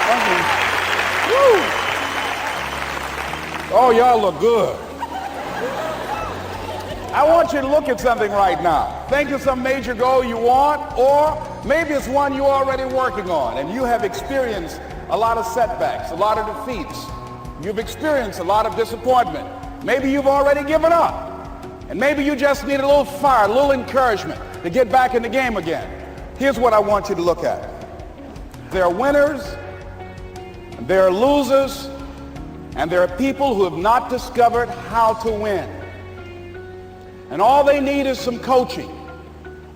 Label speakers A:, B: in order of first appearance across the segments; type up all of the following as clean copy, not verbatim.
A: Woo. Oh, y'all look good. I want you to look at something right now. Think of some major goal you want, or maybe it's one you're already working on and you have experienced a lot of setbacks, a lot of defeats. You've experienced a lot of disappointment. Maybe you've already given up. And maybe you just need a little fire, a little encouragement to get back in the game again. Here's what I want you to look at. There are winners, and there are losers, and there are people who have not discovered how to win. And all they need is some coaching.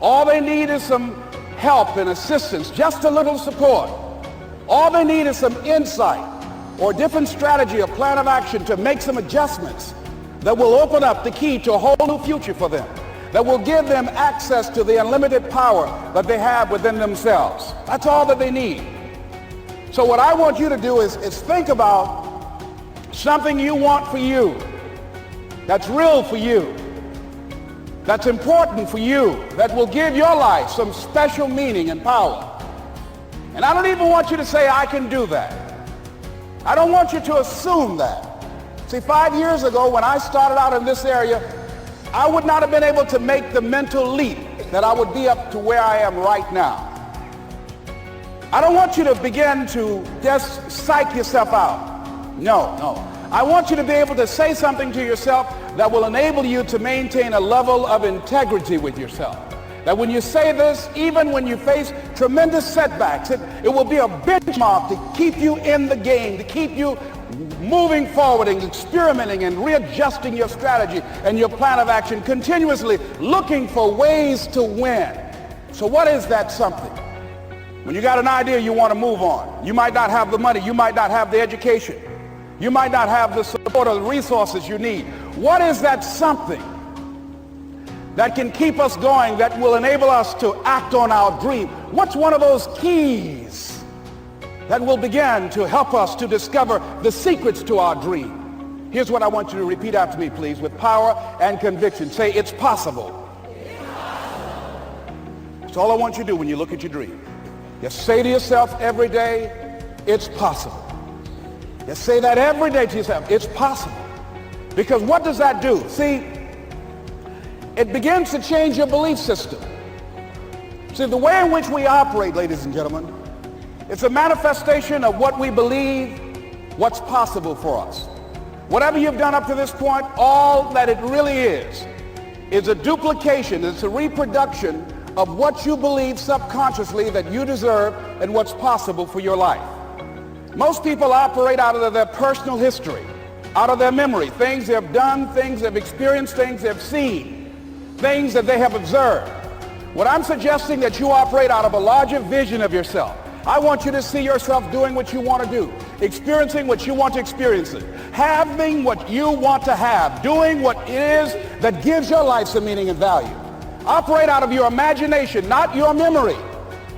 A: All they need is some help and assistance, just a little support. All they need is some insight or different strategy or plan of action to make some adjustments that will open up the key to a whole new future for them, that will give them access to the unlimited power that they have within themselves. That's all that they need. So what I want you to do is think about something you want for you, that's real for you, that's important for you, that will give your life some special meaning and power. And I don't even want you to say, I can do that. I don't want you to assume that. See, 5 years ago when I started out in this area, I would not have been able to make the mental leap that I would be up to where I am right now. I don't want you to begin to just psych yourself out. No. I want you to be able to say something to yourself that will enable you to maintain a level of integrity with yourself. That when you say this, even when you face tremendous setbacks, it will be a benchmark to keep you in the game, to keep you moving forward and experimenting and readjusting your strategy and your plan of action, continuously looking for ways to win. So what is that something? When you got an idea you want to move on, you might not have the money, you might not have the education, you might not have the support or the resources you need. What is that something that can keep us going, that will enable us to act on our dream? What's one of those keys that will begin to help us to discover the secrets to our dream? Here's what I want you to repeat after me, please, with power and conviction. Say, it's possible. It's possible. That's all I want you to do when you look at your dream. Just say to yourself every day, it's possible. Just say that every day to yourself, it's possible. Because what does that do? See, it begins to change your belief system. See, the way in which we operate, ladies and gentlemen, it's a manifestation of what we believe, what's possible for us. Whatever you've done up to this point, all that it really is a duplication, it's a reproduction of what you believe subconsciously that you deserve and what's possible for your life. Most people operate out of their personal history, out of their memory, things they've done, things they've experienced, things they've seen, things that they have observed. What I'm suggesting that you operate out of a larger vision of yourself. I want you to see yourself doing what you want to do, experiencing what you want to experience, having what you want to have, doing what it is that gives your life some meaning and value. Operate out of your imagination, not your memory.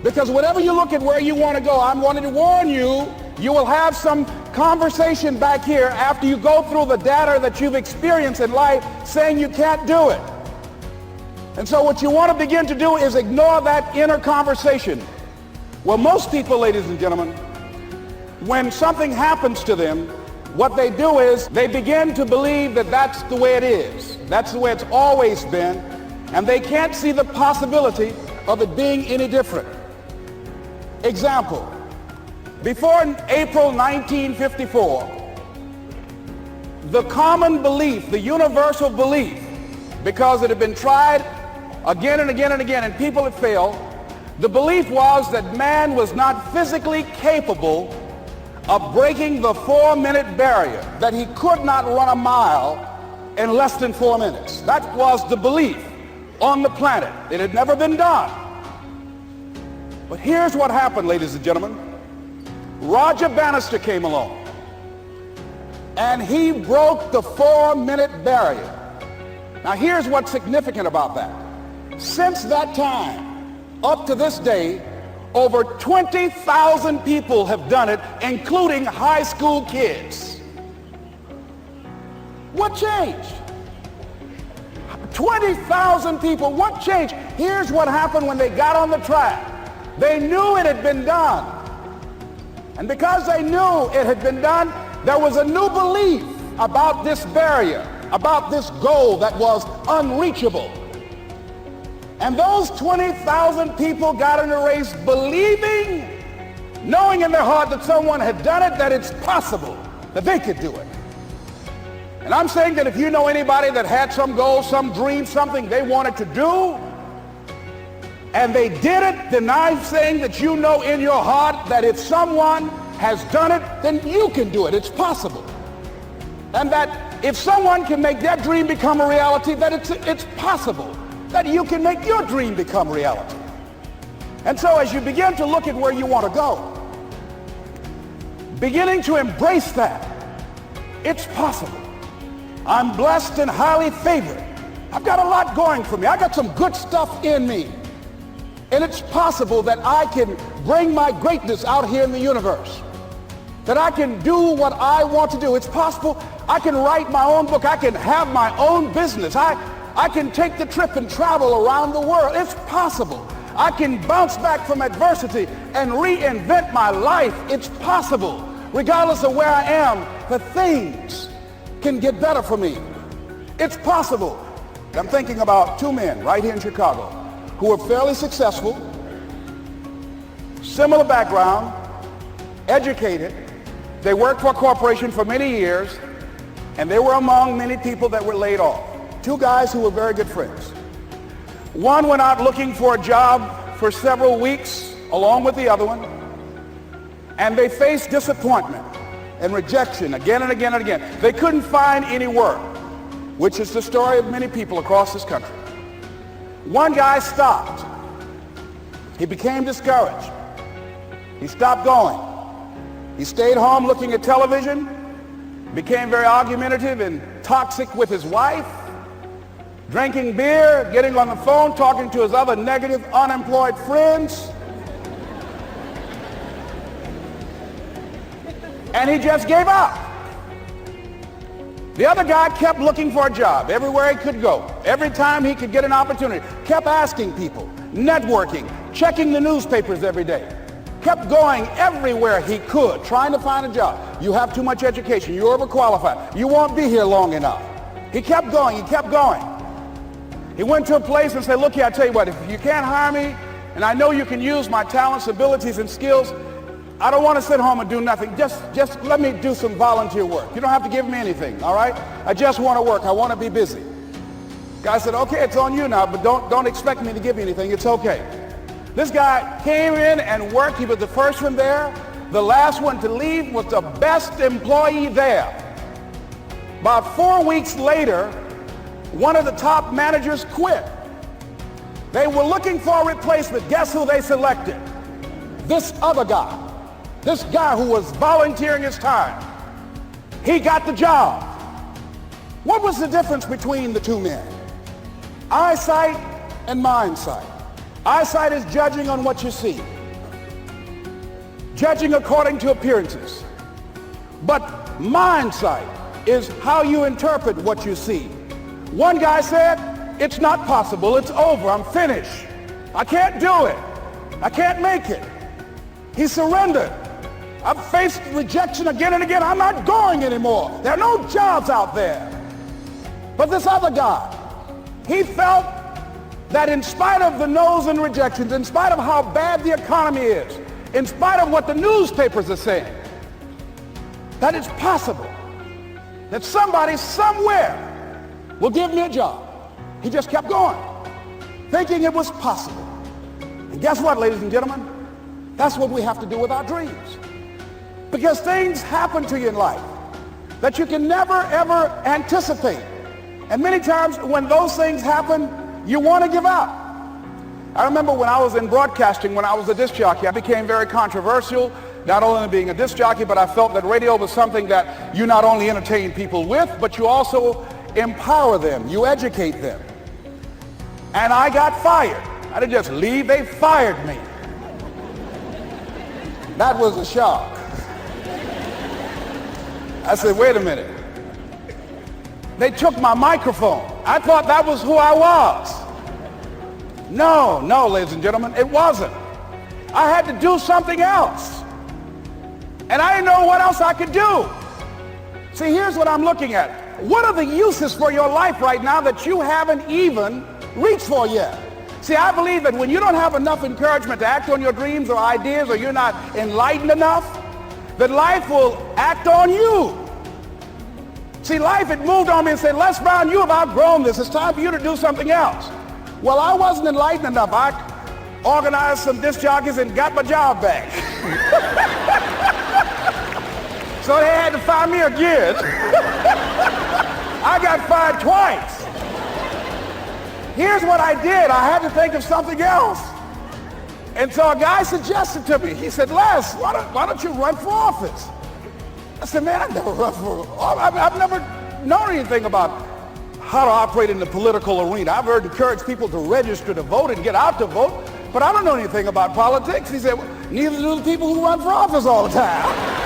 A: Because whenever you look at where you want to go, I'm wanting to warn you, you will have some conversation back here after you go through the data that you've experienced in life saying you can't do it. And so what you want to begin to do is ignore that inner conversation. Well, most people, ladies and gentlemen, when something happens to them, what they do is they begin to believe that that's the way it is. That's the way it's always been. And they can't see the possibility of it being any different. Example, before April 1954, the common belief, the universal belief, because it had been tried again and again and again and people had failed, the belief was that man was not physically capable of breaking the 4-minute barrier, that he could not run a mile in less than 4 minutes. That was the belief on the planet. It had never been done. But here's what happened, ladies and gentlemen. Roger Bannister came along, and he broke the 4-minute barrier. Now here's what's significant about that. Since that time, up to this day, over 20,000 people have done it, including high school kids. What changed? 20,000 people, what changed? Here's what happened when they got on the track. They knew it had been done. And because they knew it had been done, there was a new belief about this barrier, about this goal that was unreachable. And those 20,000 people got in the race believing, knowing in their heart that someone had done it, that it's possible, that they could do it. And I'm saying that if you know anybody that had some goal, some dream, something they wanted to do, and they did it, then I'm saying that you know in your heart that if someone has done it, then you can do it. It's possible. And that if someone can make their dream become a reality, that it's possible that you can make your dream become reality. And so as you begin to look at where you want to go, beginning to embrace that, it's possible. I'm blessed and highly favored. I've got a lot going for me. I got some good stuff in me. And it's possible that I can bring my greatness out here in the universe. That I can do what I want to do. It's possible I can write my own book. I can have my own business. I can take the trip and travel around the world. It's possible. I can bounce back from adversity and reinvent my life. It's possible. Regardless of where I am, the things can get better for me. It's possible. I'm thinking about two men right here in Chicago who are fairly successful, similar background, educated. They worked for a corporation for many years, and they were among many people that were laid off. Two guys who were very good friends. One went out looking for a job for several weeks along with the other one, and they faced disappointment and rejection again and again and again. They couldn't find any work, which is the story of many people across this country. One guy stopped. He became discouraged. He stopped going. He stayed home looking at television, became very argumentative and toxic with his wife, drinking beer, getting on the phone, talking to his other negative, unemployed friends. And he just gave up. The other guy kept looking for a job everywhere he could go. Every time he could get an opportunity, kept asking people, networking, checking the newspapers every day. Kept going everywhere he could, trying to find a job. You have too much education. You're overqualified. You won't be here long enough. He kept going. He kept going. He went to a place and said, look here, I tell you what, if you can't hire me, and I know you can use my talents, abilities, and skills, I don't want to sit home and do nothing. Just let me do some volunteer work. You don't have to give me anything, all right? I just want to work. I want to be busy. Guy said, okay, it's on you now, but don't expect me to give you anything. It's okay. This guy came in and worked. He was the first one there. The last one to leave was the best employee there. About 4 weeks later, one of the top managers quit. They were looking for a replacement. Guess who they selected? This other guy. This guy who was volunteering his time. He got the job. What was the difference between the two men? Eyesight and mindsight. Eyesight is judging on what you see. Judging according to appearances. But mindsight is how you interpret what you see. One guy said, it's not possible, it's over, I'm finished. I can't do it. I can't make it. He surrendered. I've faced rejection again and again. I'm not going anymore. There are no jobs out there. But this other guy, he felt that in spite of the no's and rejections, in spite of how bad the economy is, in spite of what the newspapers are saying, that it's possible that somebody somewhere will give me a job. He just kept going, thinking it was possible. And guess what, ladies and gentlemen? That's what we have to do with our dreams. Because things happen to you in life that you can never, ever anticipate. And many times when those things happen, you want to give up. I remember when I was in broadcasting, when I was a disc jockey, I became very controversial, not only being a disc jockey, but I felt that radio was something that you not only entertain people with, but you also empower them, you educate them. And I got fired. I didn't just leave, they fired me. That was a shock. I said, wait a minute. They took my microphone. I thought that was who I was. No, ladies and gentlemen, it wasn't. I had to do something else. And I didn't know what else I could do. See, here's what I'm looking at. What are the uses for your life right now that you haven't even reached for yet? See, I believe that when you don't have enough encouragement to act on your dreams or ideas, or you're not enlightened enough, that life will act on you. See, life had moved on me and said, Les Brown, you have outgrown this. It's time for you to do something else. Well, I wasn't enlightened enough. I organized some disc jockeys and got my job back. So they had to fire me again. I got fired twice. Here's what I did. I had to think of something else. And so a guy suggested to me, he said, Les, why don't you run for office? I said, man, I've never run for office. I've never known anything about how to operate in the political arena. I've heard encourage people to register to vote and get out to vote, but I don't know anything about politics. He said, well, neither do the people who run for office all the time.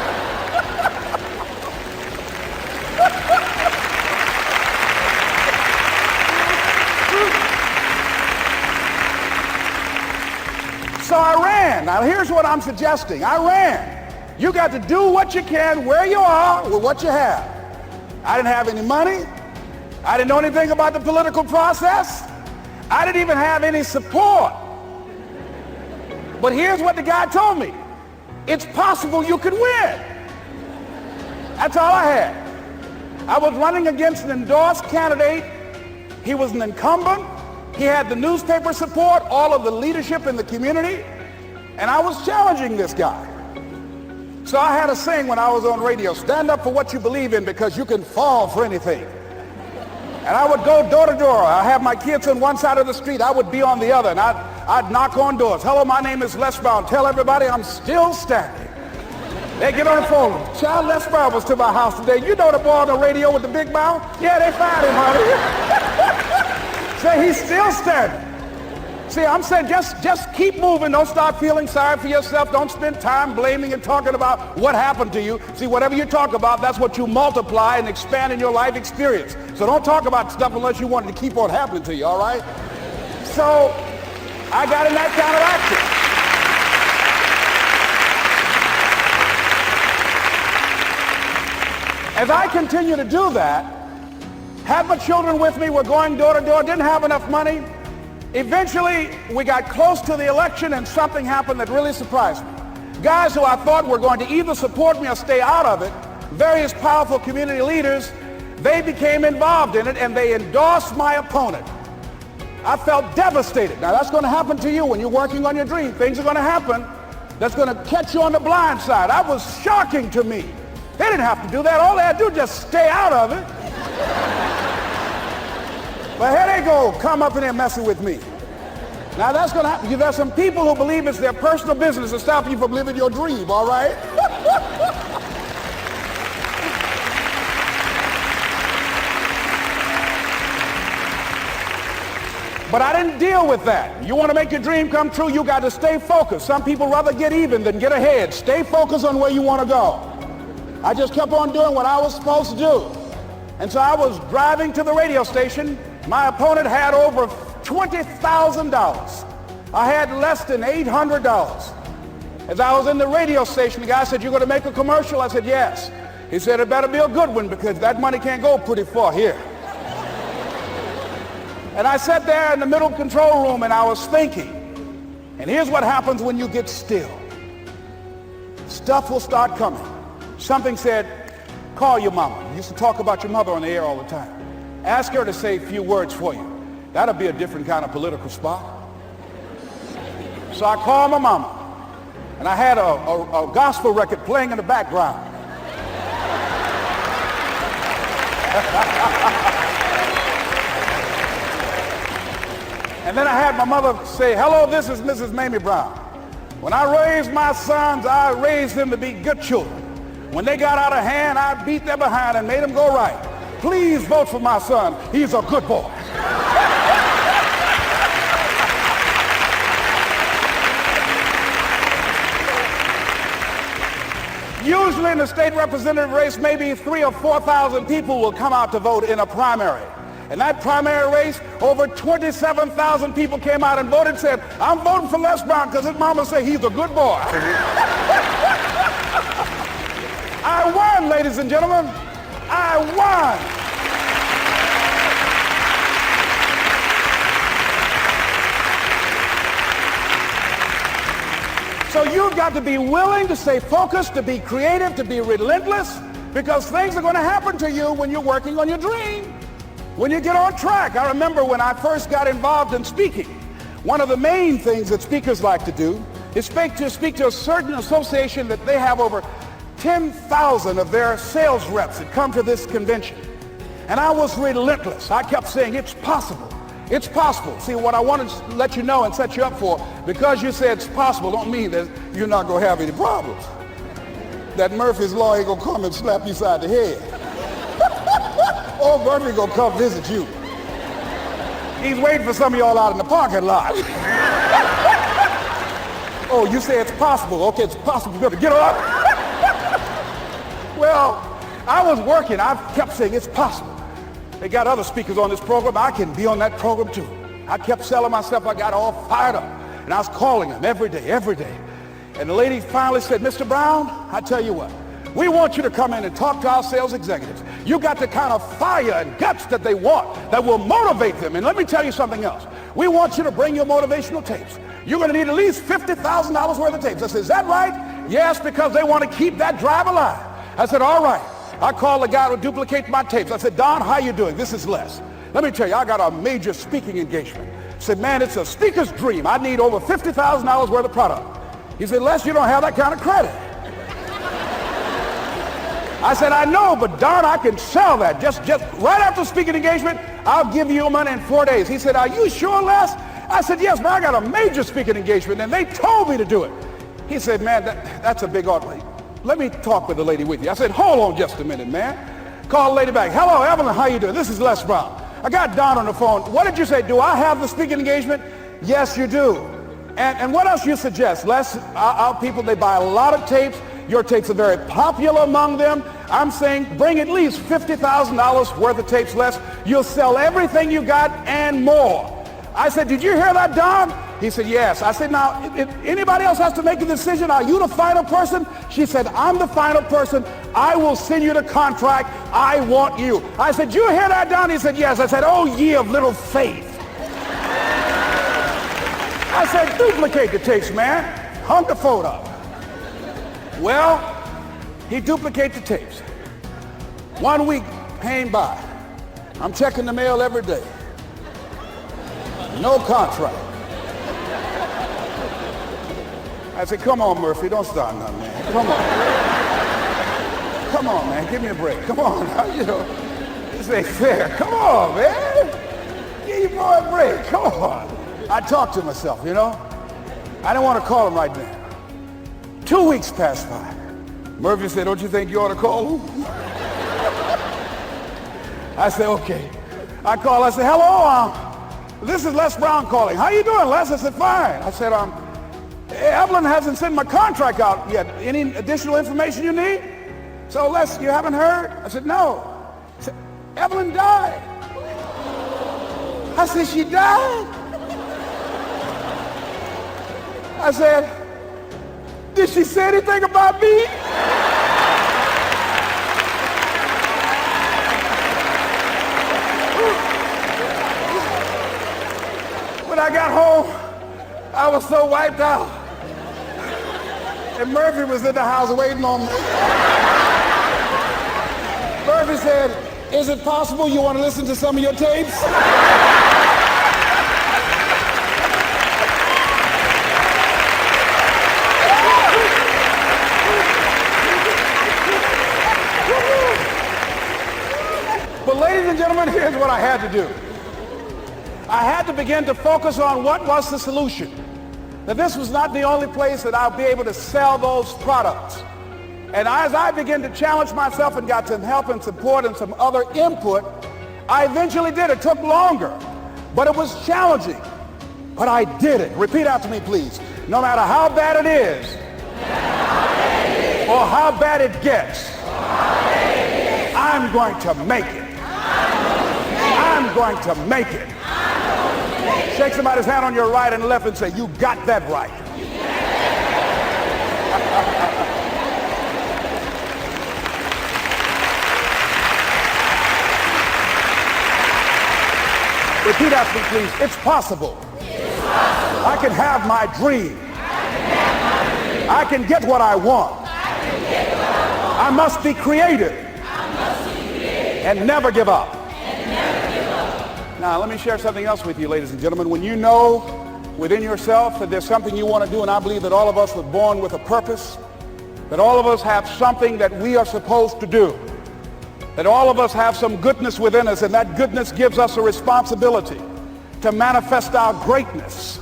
A: So I ran. Now here's what I'm suggesting. I ran. You got to do what you can where you are with what you have. I didn't have any money. I didn't know anything about the political process. I didn't even have any support. But here's what the guy told me. It's possible you could win. That's all I had. I was running against an endorsed candidate. He was an incumbent. He had the newspaper support, all of the leadership in the community, and I was challenging this guy. So I had a saying when I was on radio, stand up for what you believe in because you can fall for anything. And I would go door to door. I have my kids on one side of the street. I would be on the other, and I'd knock on doors. Hello, my name is Les Brown. Tell everybody I'm still standing. They get on the phone. Child, Les Brown was to my house today. You know the boy on the radio with the big mouth? Yeah, they fired him, honey. Say he's still standing. See, I'm saying just keep moving. Don't start feeling sorry for yourself. Don't spend time blaming and talking about what happened to you. See, whatever you talk about, that's what you multiply and expand in your life experience. So don't talk about stuff unless you want it to keep on happening to you, all right? So I got in that kind of action. As I continue to do that, had my children with me, we're going door to door, didn't have enough money. Eventually, we got close to the election and something happened that really surprised me. Guys who I thought were going to either support me or stay out of it, various powerful community leaders, they became involved in it and they endorsed my opponent. I felt devastated. Now that's going to happen to you when you're working on your dream. Things are going to happen that's going to catch you on the blind side. That was shocking to me. They didn't have to do that. All they had to do was just stay out of it. But here they go, come up in there messing with me. Now that's going to happen. There's some people who believe it's their personal business to stop you from living your dream, all right? But I didn't deal with that. You want to make your dream come true, you got to stay focused. Some people rather get even than get ahead. Stay focused on where you want to go. I just kept on doing what I was supposed to do. And so I was driving to the radio station. My opponent had over $20,000. I had less than $800. As I was in the radio station, the guy said, "You're going to make a commercial?" I said, "Yes." He said, "It better be a good one because that money can't go pretty far here." And I sat there in the middle control room and I was thinking. And here's what happens when you get still. Stuff will start coming. Something said, "Call your mama." You used to talk about your mother on the air all the time. Ask her to say a few words for you. That'll be a different kind of political spot. So I called my mama. And I had a gospel record playing in the background. And then I had my mother say, "Hello, this is Mrs. Mamie Brown. When I raised my sons, I raised them to be good children. When they got out of hand, I beat them behind and made them go right. Please vote for my son. He's a good boy." Usually in the state representative race, maybe 3,000 or 4,000 people will come out to vote in a primary. In that primary race, over 27,000 people came out and voted and said, "I'm voting for Les Brown because his mama said he's a good boy." ladies and gentlemen. I won. So you've got to be willing to stay focused, to be creative, to be relentless, because things are going to happen to you when you're working on your dream, when you get on track. I remember when I first got involved in speaking, one of the main things that speakers like to do is speak to a certain association that they have over 10,000 of their sales reps that come to this convention. And I was relentless. I kept saying, it's possible. It's possible. See, what I want to let you know and set you up for, because you say it's possible, don't mean that you're not going to have any problems. That Murphy's Law ain't going to come and slap you side the head. Oh, Murphy going to come visit you. He's waiting for some of y'all out in the parking lot. Oh, you say it's possible. Okay, it's possible. You better get up. Well, I was working. I kept saying it's possible. They got other speakers on this program. I can be on that program too. I kept selling myself. I got all fired up. And I was calling them every day. And the lady finally said, Mr. Brown, I tell you what, we want you to come in and talk to our sales executives. You got the kind of fire and guts that they want, that will motivate them. And let me tell you something else. We want you to bring your motivational tapes. You're going to need at least $50,000 worth of tapes. I said, is that right? Yes, because they want to keep that drive alive. I said, all right. I called the guy to duplicate my tapes. I said, Don, how you doing? This is Les. Let me tell you, I got a major speaking engagement. I said, man, it's a speaker's dream. I need over $50,000 worth of product. He said, Les, you don't have that kind of credit. I said, I know, but Don, I can sell that. Just right after speaking engagement, I'll give you your money in 4 days. He said, are you sure, Les? I said, yes, man, I got a major speaking engagement, and they told me to do it. He said, man, that's a big order. Let me talk with the lady with you. I said, hold on just a minute, man. Call the lady back. Hello, Evelyn, how you doing? This is Les Brown. I got Don on the phone. What did you say? Do I have the speaking engagement? Yes, you do. And what else you suggest? Les, our people, they buy a lot of tapes. Your tapes are very popular among them. I'm saying bring at least $50,000 worth of tapes, Les. You'll sell everything you got and more. I said, did you hear that, Don? He said, yes. I said, now, if anybody else has to make a decision, are you the final person? She said, I'm the final person. I will send you the contract. I want you. I said, you hear that, Don? He said, yes. I said, oh, ye of little faith. I said, duplicate the tapes, man. Hung the phone up. Well, he duplicated the tapes. 1 week came by. I'm checking the mail every day. No contract. I said, come on, Murphy, don't start nothing, man. Come on. Come on, man, give me a break. Come on, you know, this ain't fair. Come on, man. Give your boy a break. Come on. I talked to myself, you know. I didn't want to call him right now. 2 weeks passed by. Murphy said, don't you think you ought to call him? I said, okay. I called. I said, hello, this is Les Brown calling. How you doing, Les? I said, fine. I said, Evelyn hasn't sent my contract out yet. Any additional information you need? So, Les, you haven't heard? I said, no. I said, Evelyn died. I said, she died? I said, did she say anything about me? When I got home, I was so wiped out. And Murphy was in the house waiting on me. Murphy said, is it possible you want to listen to some of your tapes? But ladies and gentlemen, here's what I had to do. I had to begin to focus on what was the solution. That this was not the only place that I'll be able to sell those products. And as I began to challenge myself and got some help and support and some other input, I eventually did. It took longer, but it was challenging. But I did it. Repeat after me, please. No matter how bad it is, or how bad it gets, I'm going to make it. I'm going to make it. Shake somebody's hand on your right and left and say, you got that right. Repeat after me, please. It's possible. I can have my dream. I can get what I want. I must be creative and never give up. Now, let me share something else with you, ladies and gentlemen. When you know within yourself that there's something you want to do, and I believe that all of us were born with a purpose, that all of us have something that we are supposed to do, that all of us have some goodness within us, and that goodness gives us a responsibility to manifest our greatness.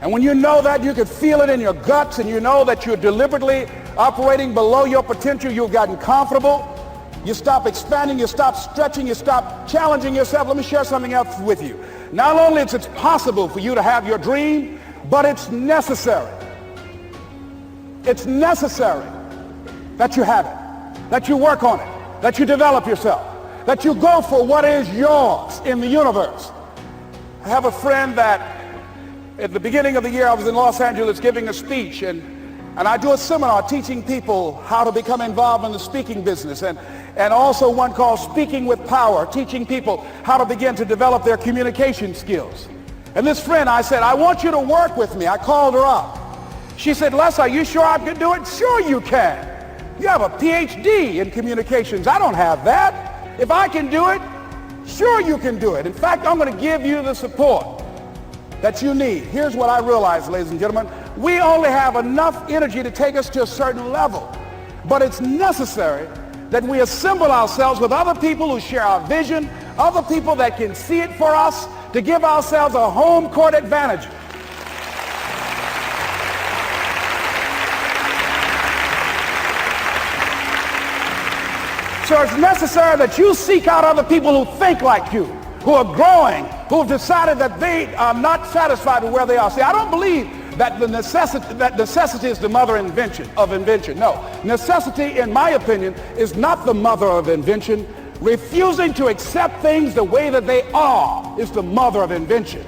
A: And when you know that, you can feel it in your guts, and you know that you're deliberately operating below your potential, you've gotten comfortable, you stop expanding, you stop stretching, you stop challenging yourself. Let me share something else with you. Not only is it possible for you to have your dream, but it's necessary. It's necessary that you have it, that you work on it, that you develop yourself, that you go for what is yours in the universe. I have a friend that at the beginning of the year I was in Los Angeles giving a speech, and I do a seminar teaching people how to become involved in the speaking business, and also one called Speaking with Power, teaching people how to begin to develop their communication skills. And this friend, I said, I want you to work with me. I called her up. She said, Les, are you sure I can do it? Sure you can. You have a PhD in communications. I don't have that. If I can do it, sure you can do it. In fact, I'm going to give you the support that you need. Here's what I realize, ladies and gentlemen. We only have enough energy to take us to a certain level. But it's necessary that we assemble ourselves with other people who share our vision, other people that can see it for us, to give ourselves a home court advantage. So it's necessary that you seek out other people who think like you, who are growing, who have decided that they are not satisfied with where they are. See, I don't believe that necessity is the mother of invention. No, necessity, in my opinion, is not the mother of invention. Refusing to accept things the way that they are is the mother of invention.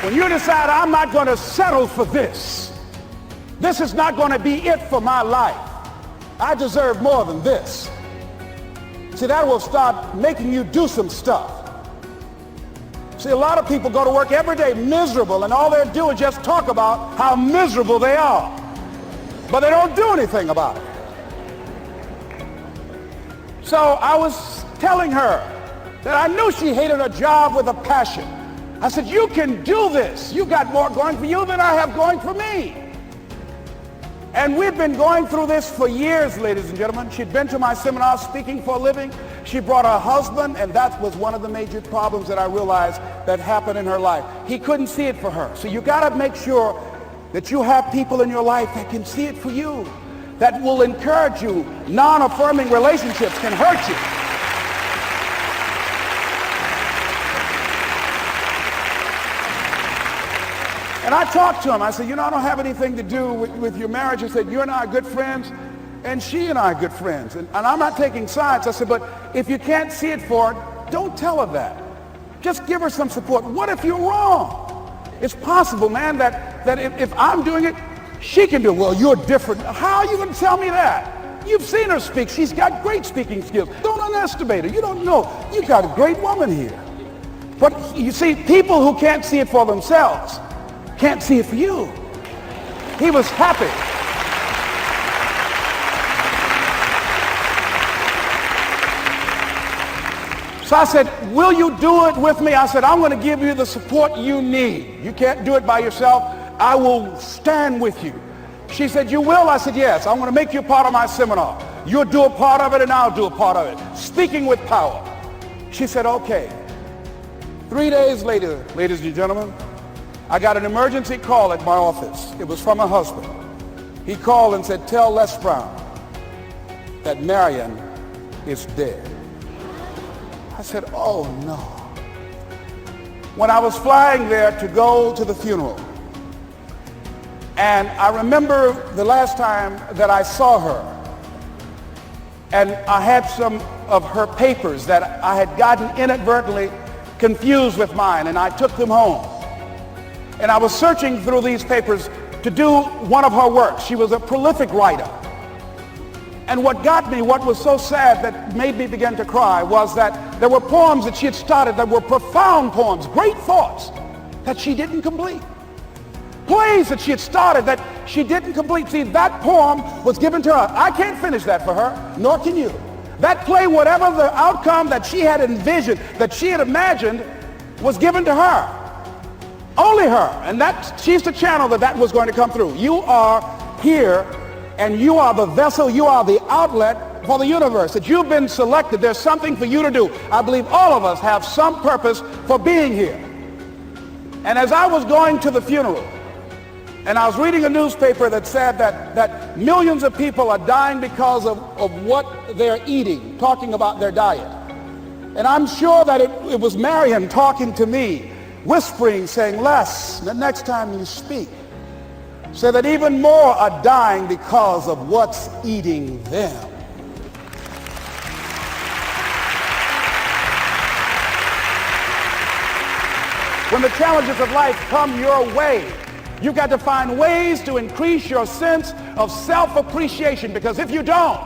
A: When you decide, I'm not going to settle for this, this is not going to be it for my life, I deserve more than this. See, that will start making you do some stuff. See, a lot of people go to work every day miserable, and all they do is just talk about how miserable they are. But they don't do anything about it. So I was telling her that I knew she hated her job with a passion. I said, you can do this. You got more going for you than I have going for me. And we've been going through this for years, ladies and gentlemen. She'd been to my seminar speaking for a living. She brought her husband, and that was one of the major problems that I realized that happened in her life. He couldn't see it for her. So you got to make sure that you have people in your life that can see it for you, that will encourage you. Non-affirming relationships can hurt you. And I talked to him. I said, you know, I don't have anything to do with your marriage. I said, you and I are good friends, and she and I are good friends. And I'm not taking sides. I said, but if you can't see it for her, don't tell her that. Just give her some support. What if you're wrong? It's possible, man, that if I'm doing it, she can do it. Well, you're different. How are you going to tell me that? You've seen her speak. She's got great speaking skills. Don't underestimate her. You don't know. You got a great woman here. But you see, people who can't see it for themselves can't see it for you. He was happy. So I said, will you do it with me? I said, I'm going to give you the support you need. You can't do it by yourself. I will stand with you. She said, you will? I said, yes. I'm going to make you a part of my seminar. You'll do a part of it, and I'll do a part of it. Speaking with Power. She said, okay. 3 days later, ladies and gentlemen, I got an emergency call at my office. It was from her husband. He called and said, tell Les Brown that Marion is dead. I said, oh no. When I was flying there to go to the funeral, and I remember the last time that I saw her, and I had some of her papers that I had gotten inadvertently confused with mine, and I took them home. And I was searching through these papers to do one of her works. She was a prolific writer. And what got me, what was so sad that made me begin to cry, was that there were poems that she had started that were profound poems, great thoughts that she didn't complete. Plays that she had started that she didn't complete. See, that poem was given to her. I can't finish that for her, nor can you. That play, whatever the outcome that she had envisioned, that she had imagined, was given to her. Only her. And she's the channel that was going to come through. You are here, and you are the vessel, you are the outlet for the universe. That you've been selected. There's something for you to do. I believe all of us have some purpose for being here. And as I was going to the funeral, and I was reading a newspaper that said that millions of people are dying because of what they're eating, talking about their diet. And I'm sure that it was Marion talking to me, whispering, saying, Les, the next time you speak, say that even more are dying because of what's eating them. When the challenges of life come your way, you've got to find ways to increase your sense of self-appreciation, because if you don't,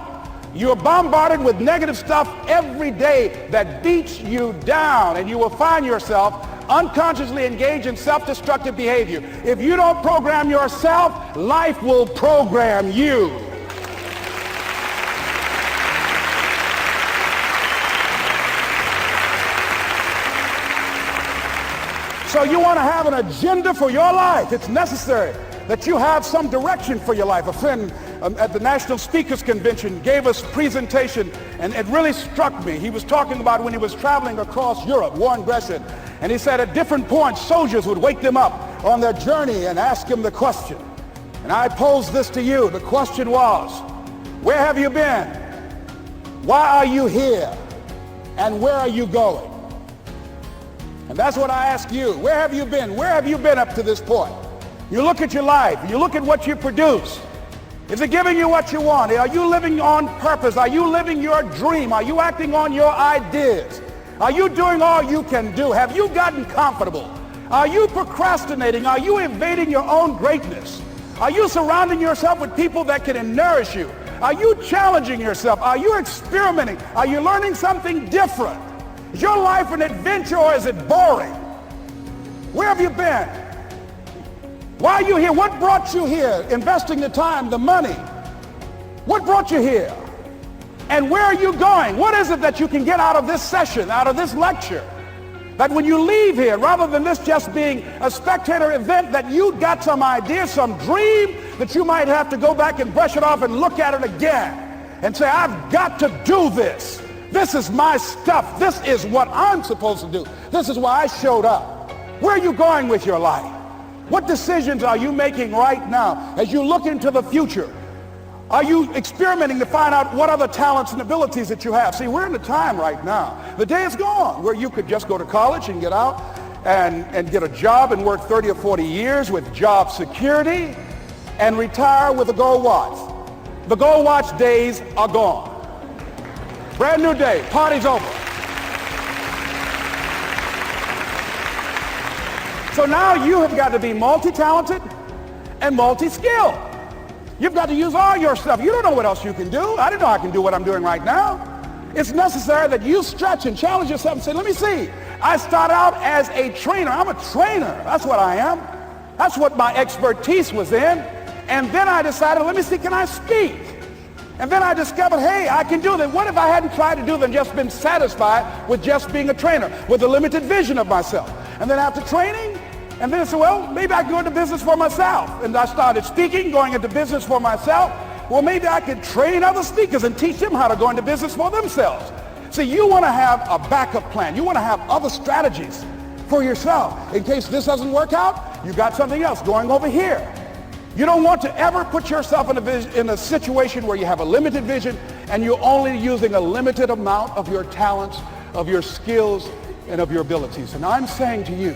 A: you're bombarded with negative stuff every day that beats you down, and you will find yourself unconsciously engaged in self-destructive behavior. If you don't program yourself, life will program you. So you want to have an agenda for your life. It's necessary that you have some direction for your life. A friend at the National Speakers Convention gave us a presentation, and it really struck me. He was talking about when he was traveling across Europe, Warren Gresham, and he said at different points, soldiers would wake them up on their journey and ask him the question. And I posed this to you. The question was, where have you been? Why are you here? And where are you going? And that's what I ask you. Where have you been? Where have you been up to this point? You look at your life. You look at what you produce. Is it giving you what you want? Are you living on purpose? Are you living your dream? Are you acting on your ideas? Are you doing all you can do? Have you gotten comfortable? Are you procrastinating? Are you evading your own greatness? Are you surrounding yourself with people that can nourish you? Are you challenging yourself? Are you experimenting? Are you learning something different? Is your life an adventure, or is it boring? Where have you been? Why are you here? What brought you here? Investing the time, the money. What brought you here? And where are you going? What is it that you can get out of this session, out of this lecture? That when you leave here, rather than this just being a spectator event, that you got some idea, some dream, that you might have to go back and brush it off and look at it again and say, I've got to do this. This is my stuff. This is what I'm supposed to do. This is why I showed up. Where are you going with your life? What decisions are you making right now as you look into the future? Are you experimenting to find out what other talents and abilities that you have? See, we're in a time right now. The day is gone where you could just go to college and get out and get a job and work 30 or 40 years with job security and retire with a gold watch. The gold watch days are gone. Brand new day, party's over. So now you have got to be multi-talented and multi-skilled. You've got to use all your stuff. You don't know what else you can do. I didn't know I can do what I'm doing right now. It's necessary that you stretch and challenge yourself and say, let me see. I started out as a trainer. I'm a trainer. That's what I am. That's what my expertise was in. And then I decided, let me see, can I speak? And then I discovered, hey, I can do that. What if I hadn't tried to do that and just been satisfied with just being a trainer, with a limited vision of myself? And then after training, and then I said, well, maybe I can go into business for myself. And I started speaking, going into business for myself. Well, maybe I could train other speakers and teach them how to go into business for themselves. See, you want to have a backup plan. You want to have other strategies for yourself. In case this doesn't work out, you got something else going over here. You don't want to ever put yourself in a situation where you have a limited vision and you're only using a limited amount of your talents, of your skills, and of your abilities. And I'm saying to you,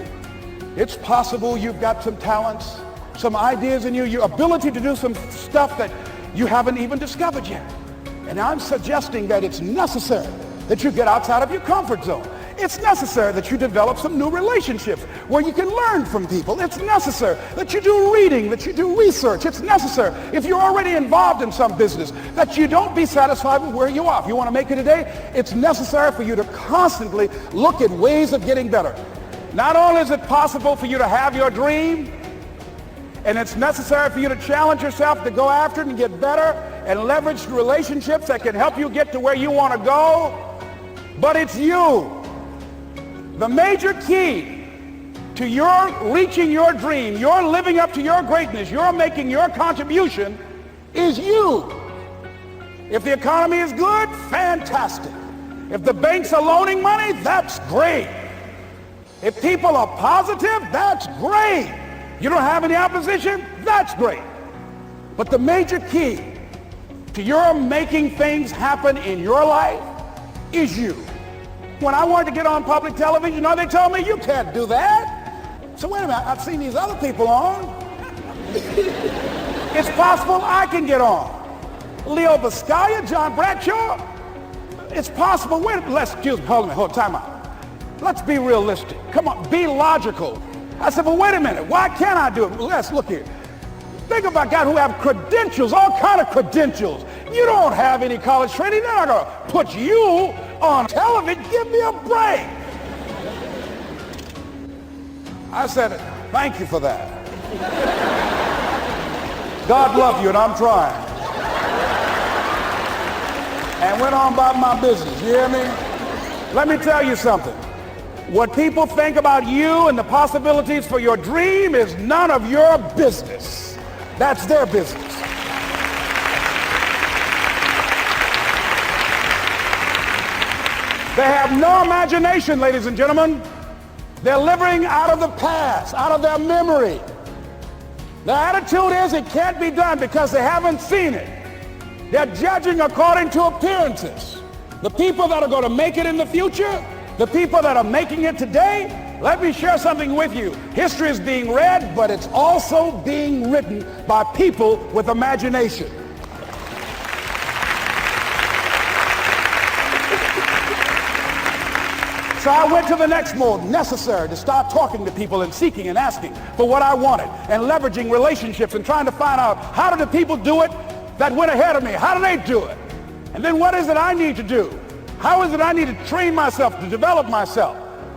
A: it's possible you've got some talents, some ideas in you, your ability to do some stuff that you haven't even discovered yet. And I'm suggesting that it's necessary that you get outside of your comfort zone. It's necessary that you develop some new relationships where you can learn from people. It's necessary that you do reading, that you do research. It's necessary, if you're already involved in some business, that you don't be satisfied with where you are. If you want to make it today, it's necessary for you to constantly look at ways of getting better. Not only is it possible for you to have your dream, and it's necessary for you to challenge yourself to go after it and get better and leverage relationships that can help you get to where you want to go, but it's you. The major key to your reaching your dream, your living up to your greatness, your making your contribution is you. If the economy is good, fantastic. If the banks are loaning money, that's great. If people are positive, that's great. You don't have any opposition, that's great. But the major key to your making things happen in your life is you. When I wanted to get on public television, you know, they told me, you can't do that. So wait a minute, I've seen these other people on. It's possible I can get on. Leo Vizcaya, John Bradshaw. It's possible. Hold on, time out. Let's be realistic. Come on, be logical. I said, well, wait a minute. Why can't I do it? Well, let's look here. Think about guys who have credentials, all kind of credentials. You don't have any college training. They're not going to put you on television. Give me a break. I said, thank you for that. God love you, and I'm trying. And went on about my business. You hear me? Let me tell you something. What people think about you and the possibilities for your dream is none of your business. That's their business. They have no imagination, ladies and gentlemen. They're living out of the past, out of their memory. Their attitude is it can't be done because they haven't seen it. They're judging according to appearances. The people that are going to make it in the future, the people that are making it today, let me share something with you. History is being read, but it's also being written by people with imagination. So I went to the next mode, necessary to start talking to people and seeking and asking for what I wanted and leveraging relationships and trying to find out how do the people do it that went ahead of me? How do they do it? And then what is it I need to do? How is it I need to train myself, to develop myself?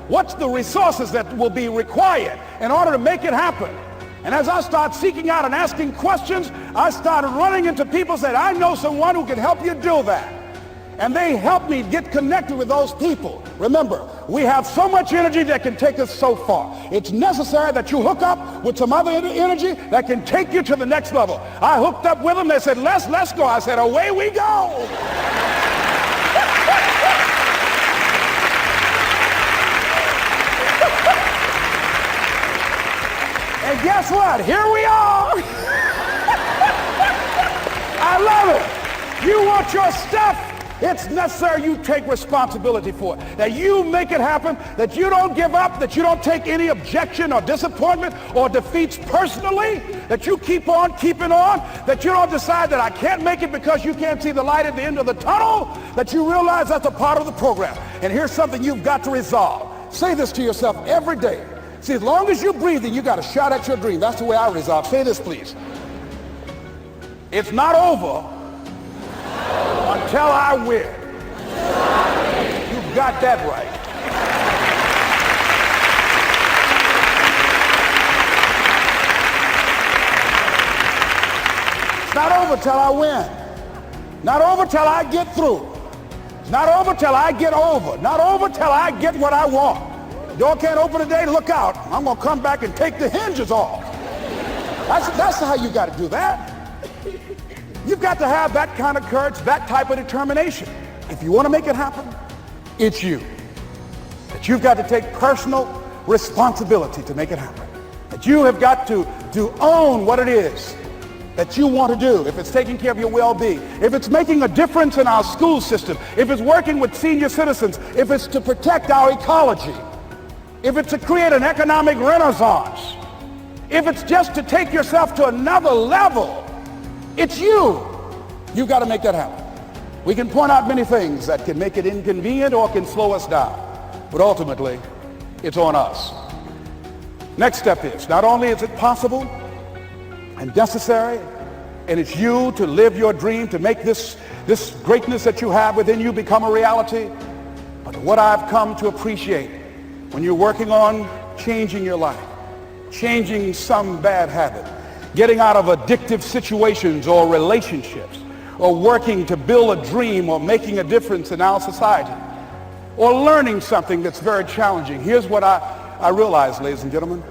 A: What's the resources that will be required in order to make it happen? And as I start seeking out and asking questions, I started running into people who said, I know someone who can help you do that. And they helped me get connected with those people. Remember, we have so much energy that can take us so far. It's necessary that you hook up with some other energy that can take you to the next level. I hooked up with them. They said, let's go. I said, away we go. And guess what? Here we are. I love it. You want your stuff? It's necessary you take responsibility for it, that you make it happen, that you don't give up, that you don't take any objection or disappointment or defeats personally, that you keep on keeping on, that you don't decide that I can't make it because you can't see the light at the end of the tunnel, that you realize that's a part of the program. And here's something you've got to resolve. Say this to yourself every day. See, as long as you're breathing, you got to shout at your dream. That's the way I resolve. Say this, please. It's not over until I win. You got that right. It's not over till I win. Not over till I get through. It's not over till I get over. Not over till I get what I want. Door can't open today, look out. I'm going to come back and take the hinges off. That's how you got to do that. You've got to have that kind of courage, that type of determination. If you want to make it happen, it's you. That you've got to take personal responsibility to make it happen. That you have got to own what it is that you want to do. If it's taking care of your well-being, if it's making a difference in our school system, if it's working with senior citizens, if it's to protect our ecology, if it's to create an economic renaissance, if it's just to take yourself to another level, it's you. You've got to make that happen. We can point out many things that can make it inconvenient or can slow us down. but ultimately, it's on us. Next step is, not only is it possible and necessary, and it's you to live your dream, to make this greatness that you have within you become a reality, but what I've come to appreciate when you're working on changing your life, changing some bad habit, getting out of addictive situations or relationships, or working to build a dream or making a difference in our society, or learning something that's very challenging. Here's what I realize, ladies and gentlemen,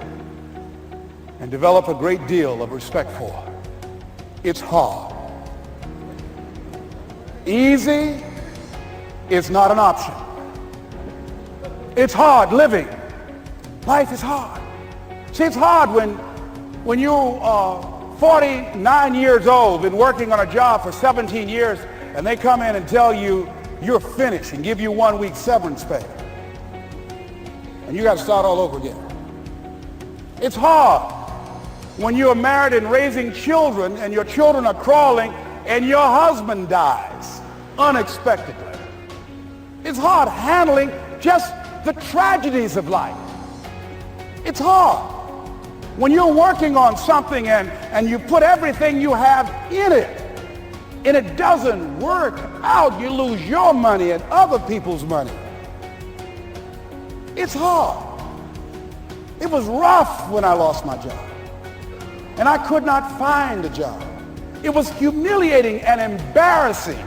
A: and develop a great deal of respect for. It's hard. Easy is not an option. It's hard living. Life is hard. See, it's hard when you are 49 years old, been working on a job for 17 years, and they come in and tell you you're finished and give you 1 week severance pay. And you got to start all over again. It's hard when you're married and raising children and your children are crawling and your husband dies unexpectedly. It's hard handling just the tragedies of life. It's hard when you're working on something and you put everything you have in it and it doesn't work out. You lose your money and other people's money. It's hard. It was rough when I lost my job and I could not find a job. It was humiliating and embarrassing,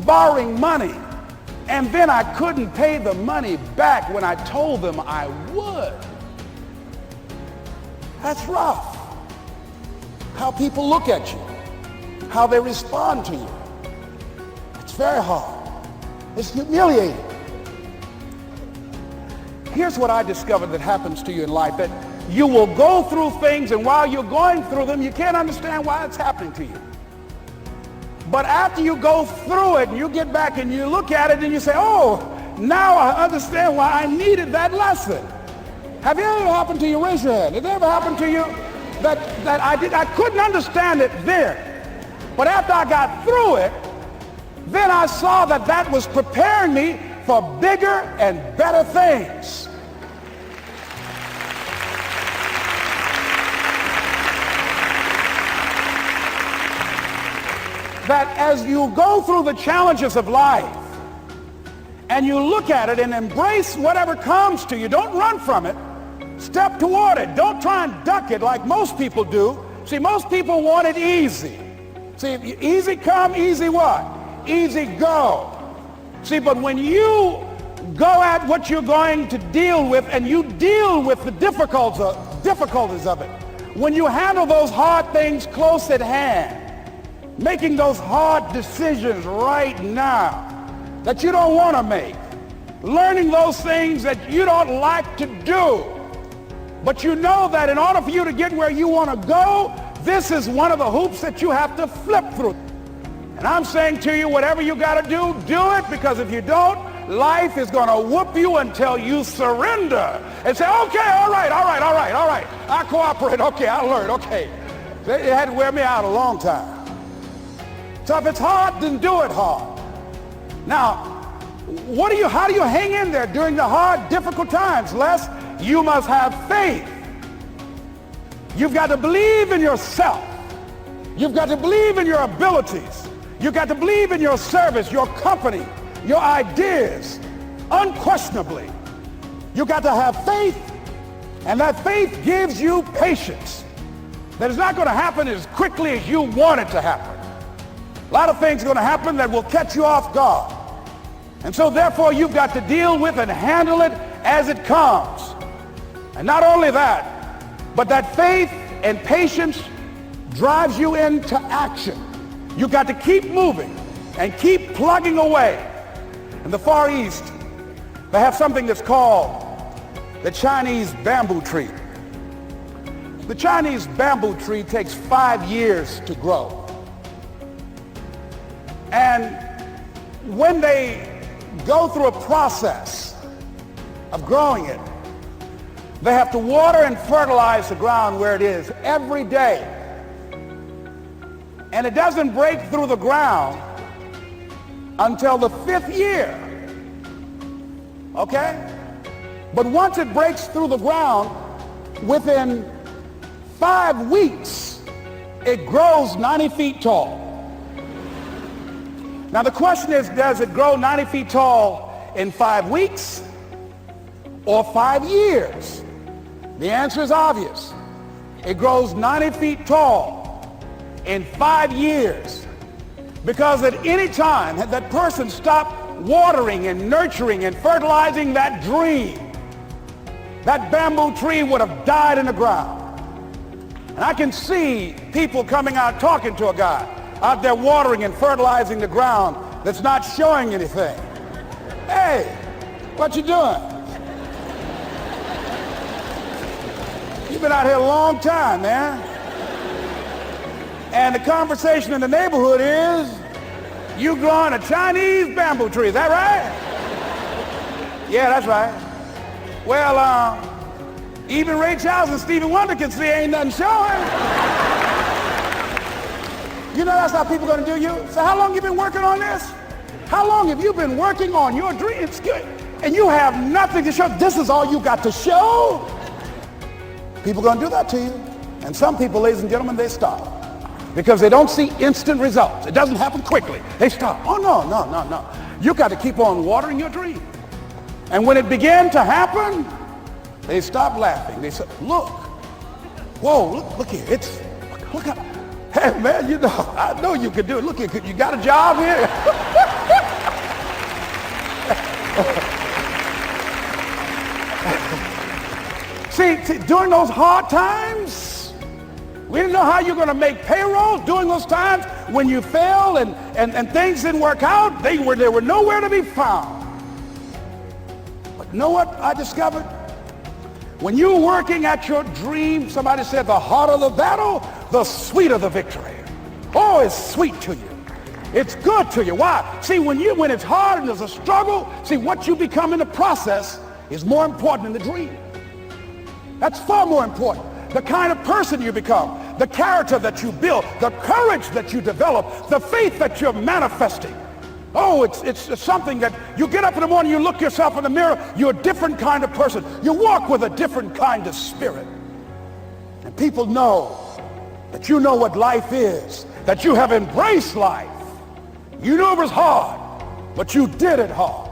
A: borrowing money, and then I couldn't pay the money back when I told them I would. That's rough. How people look at you, how they respond to you. It's very hard. It's humiliating. Here's what I discovered that happens to you in life, that you will go through things, and while you're going through them, you can't understand why it's happening to you. But after you go through it, and you get back and you look at it and you say, oh, now I understand why I needed that lesson. Have it ever happened to you? Raise your hand. Has it ever happened to you that I couldn't understand it then, but after I got through it, then I saw that was preparing me for bigger and better things. That as you go through the challenges of life and you look at it and embrace whatever comes to you, don't run from it. Step toward it. Don't try and duck it like most people do. See, most people want it easy. See, easy come, easy what? Easy go. See, but when you go at what you're going to deal with and you deal with the difficulties of it, when you handle those hard things close at hand, making those hard decisions right now that you don't want to make, learning those things that you don't like to do, but you know that in order for you to get where you want to go, this is one of the hoops that you have to flip through. And I'm saying to you, whatever you got to do it, because if you don't, life is going to whoop you until you surrender and say, okay, all right, I cooperate, okay, I learned, okay. It had to wear me out a long time. So if it's hard, then do it hard. Now, how do you hang in there during the hard, difficult times? Les, you must have faith. You've got to believe in yourself. You've got to believe in your abilities. You've got to believe in your service, your company, your ideas, unquestionably. You've got to have faith, and that faith gives you patience. That is not going to happen as quickly as you want it to happen. A lot of things are going to happen that will catch you off guard. And so therefore you've got to deal with and handle it as it comes. And not only that, but that faith and patience drives you into action. You've got to keep moving and keep plugging away. In the Far East, they have something that's called the Chinese bamboo tree. The Chinese bamboo tree takes 5 years to grow. And when they go through a process of growing it, they have to water and fertilize the ground where it is every day. And it doesn't break through the ground until the 5th year. Okay? But once it breaks through the ground, within 5 weeks, it grows 90 feet tall. Now the question is, does it grow 90 feet tall in 5 weeks or 5 years? The answer is obvious. It grows 90 feet tall in 5 years. Because at any time had that person stopped watering and nurturing and fertilizing that dream, that bamboo tree would have died in the ground. And I can see people coming out talking to a guy out there watering and fertilizing the ground that's not showing anything. Hey, what you doing? You've been out here a long time, man. And the conversation in the neighborhood is, you growing a Chinese bamboo tree, is that right? Yeah, that's right. Well, even Ray Charles and Stevie Wonder can see ain't nothing showing. You know that's how people are going to do you? So how long you been working on this? How long have you been working on your dreams? And you have nothing to show. This is all you got to show? People are going to do that to you. And some people, ladies and gentlemen, they stop. Because they don't see instant results. It doesn't happen quickly. They stop. Oh, no. You got to keep on watering your dream. And when it began to happen, they stopped laughing. They said, look. Whoa, look here. Look how, hey, man, you know, I know you can do it. Look here, you got a job here? See, during those hard times, we didn't know how you're going to make payroll. During those times when you fell and things didn't work out, they were nowhere to be found. But you know what I discovered? When you're working at your dream, somebody said the harder the battle, the sweeter the victory. Oh, it's sweet to you. It's good to you. Why? See, when it's hard and there's a struggle, see, what you become in the process is more important than the dream. That's far more important. The kind of person you become, the character that you build, the courage that you develop, the faith that you're manifesting. Oh, it's something that you get up in the morning, you look yourself in the mirror, you're a different kind of person. You walk with a different kind of spirit. And people know that you know what life is, that you have embraced life. You know it was hard, but you did it hard.